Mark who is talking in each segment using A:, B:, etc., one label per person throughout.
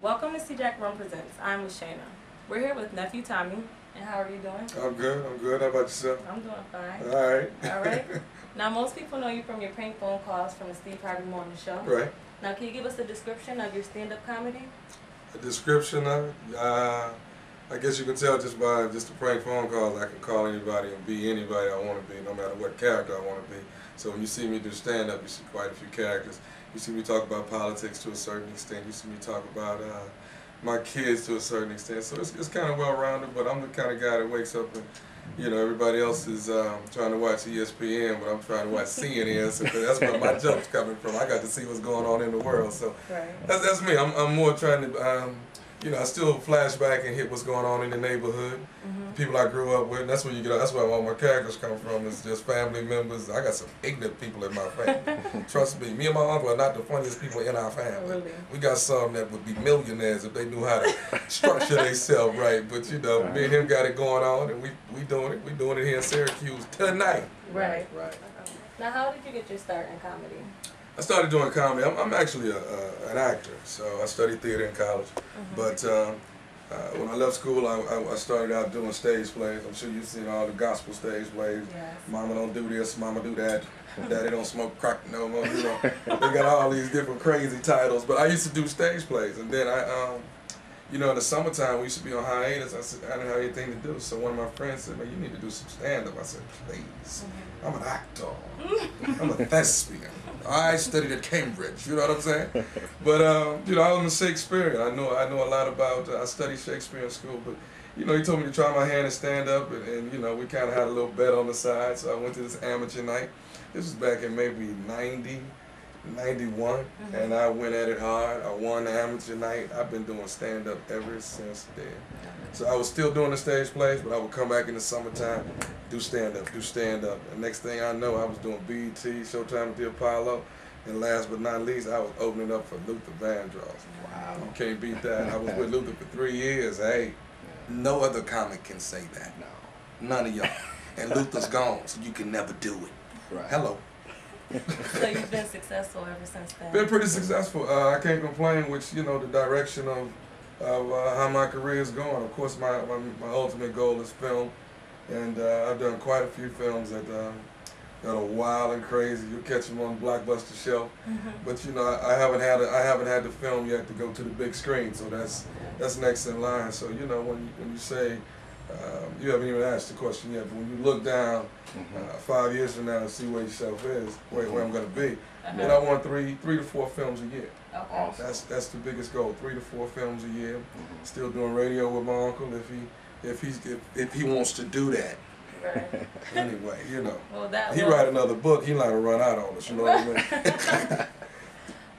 A: Welcome to CJack Run Presents. I'm Lashana. We're here with Nephew Tommy. And how are you doing?
B: I'm good. How about yourself?
A: I'm doing fine.
B: All right.
A: All right. Now, most people know you from your prank phone calls from the Steve Harvey Morning Show.
B: Right.
A: Now, can you give us a description of your stand-up comedy?
B: A description of it? I guess you can tell just by just the prank phone calls. I can call anybody and be anybody I want to be, no matter what character I want to be. So when you see me do stand-up, you see quite a few characters. You see me talk about politics to a certain extent. You see me talk about my kids to a certain extent. So it's kind of well-rounded, but I'm the kind of guy that wakes up and, you know, everybody else is trying to watch ESPN, but I'm trying to watch CNN. So that's where my joke's coming from. I got to see what's going on in the world. So that's me. I'm more trying to, you know, I still flash back and hit what's going on in the neighborhood, the people I grew up with. And that's where you get. That's where all my characters come from. It's just family members. I got some ignorant people in my family. Trust me. Me and my uncle are not the funniest people in our family.
A: Really?
B: We got some that would be millionaires if they knew how to structure themselves right. But you know, me and him got it going on, and we doing it. We doing it here in Syracuse tonight.
A: Right. Now, how did you get your start in comedy?
B: I started doing comedy. I'm actually an actor, so I studied theater in college. But when I left school, I started out doing stage plays. I'm sure you've seen all the gospel stage plays.
A: Yes.
B: Mama don't do this, mama do that. Daddy don't smoke crack no more. You know, they got all these different crazy titles. But I used to do stage plays, and then you know, in the summertime, we used to be on hiatus. I said, I didn't have anything to do. So one of my friends said, man, you need to do some stand-up. I said, please. I'm an actor. I'm a thespian. I studied at Cambridge, you know what I'm saying? But, you know, I was a Shakespearean. I know a lot about, I studied Shakespeare in school, but, you know, he told me to try my hand at stand-up, and, you know, we kind of had a little bet on the side, so I went to this amateur night. This was back in maybe 90, 91, and I went at it hard. I won the amateur night. I've been doing stand-up ever since then. So I was still doing the stage plays, but I would come back in the summertime, do stand-up. And next thing I know, I was doing BET, Showtime at the Apollo, and last but not least, I was opening up for Luther Vandross. Wow. You can't beat that. I was with Luther for 3 years. Hey, no other comic can say that. No. None of y'all. And Luther's gone, so you can never do it. Right. Hello.
A: So you've been successful ever since then? Been
B: pretty successful. I can't complain with, you know, the direction of how my career is going. Of course, my ultimate goal is film, and I've done quite a few films that are wild and crazy. You'll catch them on the Blockbuster shelf, but you know, I haven't had the film yet to go to the big screen. So that's next in line. So you know, when you say you haven't even asked the question yet, but when you look down 5 years from now and see where yourself is, where I'm going to be, then I want three to four films a year.
A: Okay.
B: That's the biggest goal. 3 to 4 films a year. Still doing radio with my uncle if he wants to do that.
A: Right.
B: Anyway, you know,
A: well,
B: he write another book. He not gonna run out on us. You know what I mean?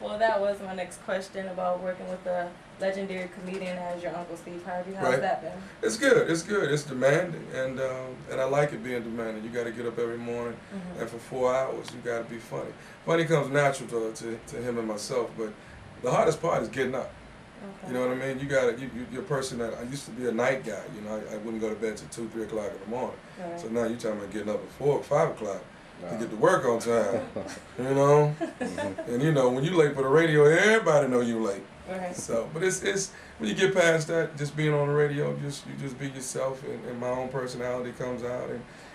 A: Well, that was my next question about working with a legendary comedian as your Uncle Steve Harvey. How's that been?
B: It's good. It's good. It's demanding, and I like it being demanding. You got to get up every morning, and for 4 hours, you got to be funny. Funny comes natural to him and myself, but the hardest part is getting up. Okay. You know what I mean? You got you're a person that I used to be a night guy. You know, I wouldn't go to bed till 2, 3 o'clock in the morning. Right. So now you're talking about getting up at 4 or 5 o'clock. To get to work on time, you know, and you know when you late for the radio, everybody know you late.
A: Right.
B: So, but it's when you get past that, just being on the radio, you just be yourself, and my own personality comes out,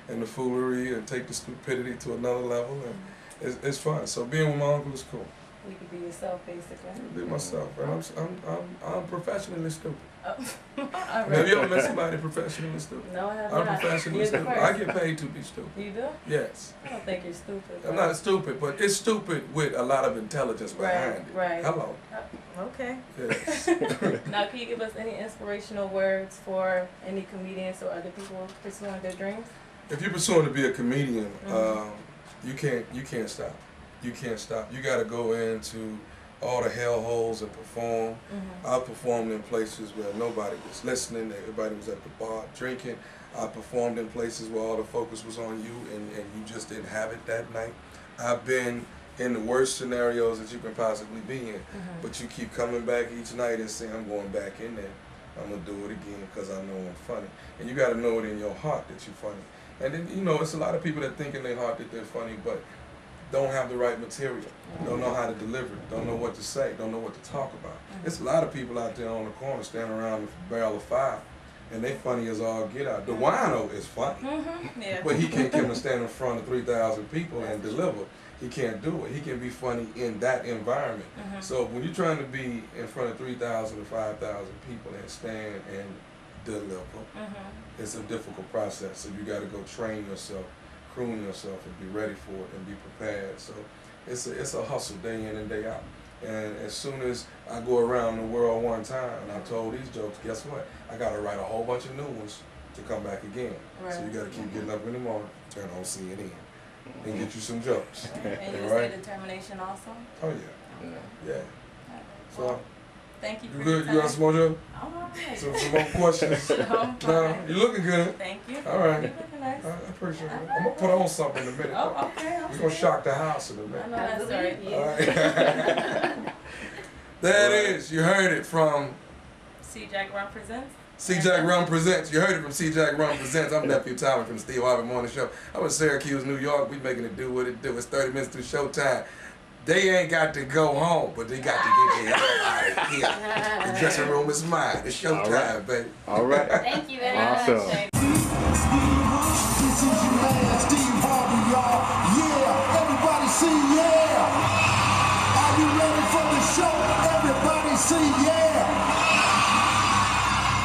B: and the foolery, and take the stupidity to another level, and it's fun. So being with my uncle is cool.
A: You can be yourself, basically.
B: Be myself, and I'm professionally stupid.
A: Oh.
B: Have you ever met somebody professionally stupid?
A: No, I have
B: not.
A: I'm
B: professionally stupid. I get paid to be stupid.
A: You do?
B: Yes.
A: I don't think you're stupid.
B: I'm not stupid, but it's stupid with a lot of intelligence behind it.
A: Right.
B: Hello.
A: Okay.
B: Yes.
A: Now, can you give us any inspirational words for any comedians or other people pursuing their dreams?
B: If you're pursuing to be a comedian, you can't stop. You can't stop. You got to go into all the hellholes and perform. I performed in places where nobody was listening, everybody was at the bar drinking. I performed in places where all the focus was on you, and you just didn't have it that night. I've been in the worst scenarios that you can possibly be in, but you keep coming back each night and saying, I'm going back in there. I'm going to do it again because I know I'm funny. And you got to know it in your heart that you're funny. And then, you know, it's a lot of people that think in their heart that they're funny, but don't have the right material, don't know how to deliver it, don't know what to say, don't know what to talk about. There's a lot of people out there on the corner standing around with a barrel of fire, and they funny as all get out. The wino is funny, but he can't come and stand in front of 3,000 people and deliver. He can't do it. He can be funny in that environment. So when you're trying to be in front of 3,000 to 5,000 people and stand and deliver, it's a difficult process. So you got to go train yourself, croon yourself, and be ready for it and be prepared. So it's a hustle day in and day out. And as soon as I go around the world one time and I told these jokes, guess what? I got to write a whole bunch of new ones to come back again. Right. So you got to keep getting up in the morning, turn on CNN, and get you some jokes.
A: And you say determination also?
B: Oh yeah. Yeah.
A: So thank you for
B: you good? You got some more jokes?
A: I'm all right.
B: Some more questions? No, you're looking good.
A: Thank you.
B: All right.
A: You're looking nice.
B: I appreciate it. I'm gonna put on something in a minute.
A: Oh, okay.
B: We're gonna shock the house in a minute.
A: I know that's right.
B: All right. There it is. You heard it from
A: CJack Run Presents.
B: CJack Run Presents. You heard it from CJack Run Presents. I'm Nephew Tommy from the Steve Harvey Morning Show. I'm in Syracuse, New York. We making it do what it do. It's 30 minutes through showtime. They ain't got to go home, but they got to get their hell out of here. The dressing room is mine. It's showtime, baby.
C: All right.
A: Thank you very much.
C: Awesome.
D: This is your man, Steve Harvey, y'all. Yeah, everybody see yeah. Are you ready for the show? Everybody see yeah.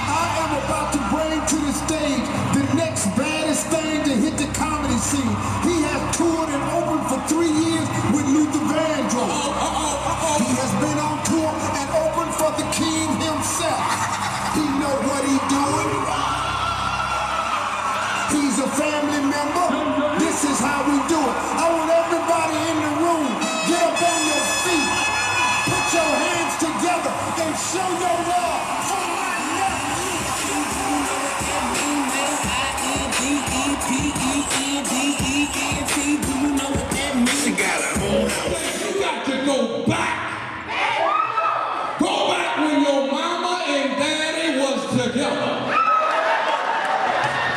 D: I am about to bring to the stage the next baddest thing to hit the comedy scene. He has toured and opened for 3 years with Luther Vandross. He has been on tour and opened for the king himself. He know what he doing. He's a family member. This is how we do it. I want everybody in the room, get up on your feet, put your hands together, and show your love for my nephew.
E: She got a whole house. You got to go back. Go back when your mama and daddy was together.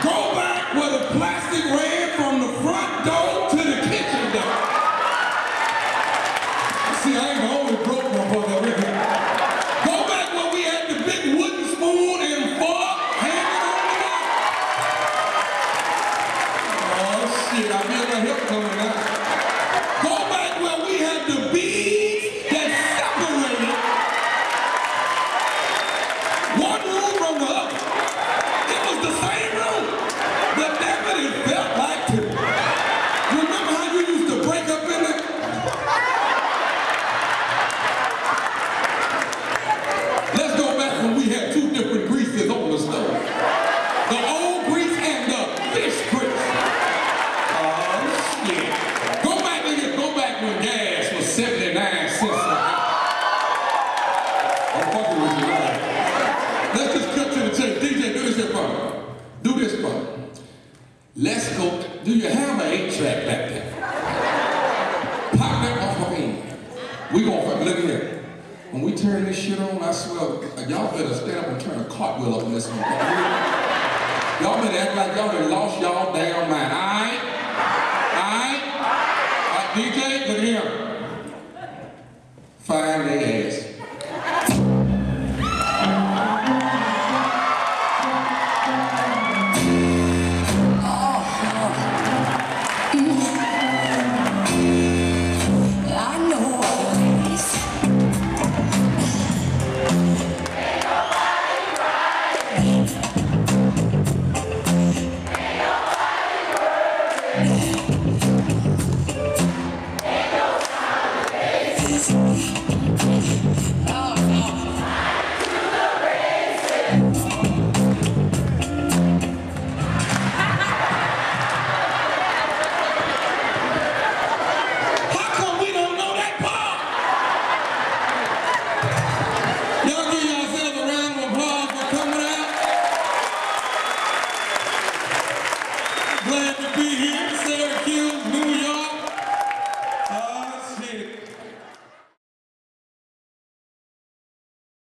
E: Go back where the plastic ran from the front door to the kitchen door. See, I ain't the only broke motherfucker with me. Go back where we had the big wooden spoon and fork hanging on the wall. Oh shit, I feel my hip coming out. Go back where we had the beads that separated one room from the other. It was the same room, but that's what it felt like to me. Remember how you used to break up in it? Let's go back when we had 2 different greases on the stove. The old grease and the fish grease. Oh shit. Go back, nigga, go back when gas was 79 cents a gallon. I'm fucking with you, right? Let's just cut to the chase. DJ, do this here for me. Do this for me. Let's go. Do you have an 8-track back there? Pop that off of me. We gonna fucking look at here. When we turn this shit on, I swear, y'all better stand up and turn a cartwheel up in this one. Y'all better act like y'all done lost y'all damn mind. Alright? Alright? DJ, look at here. Find their ass.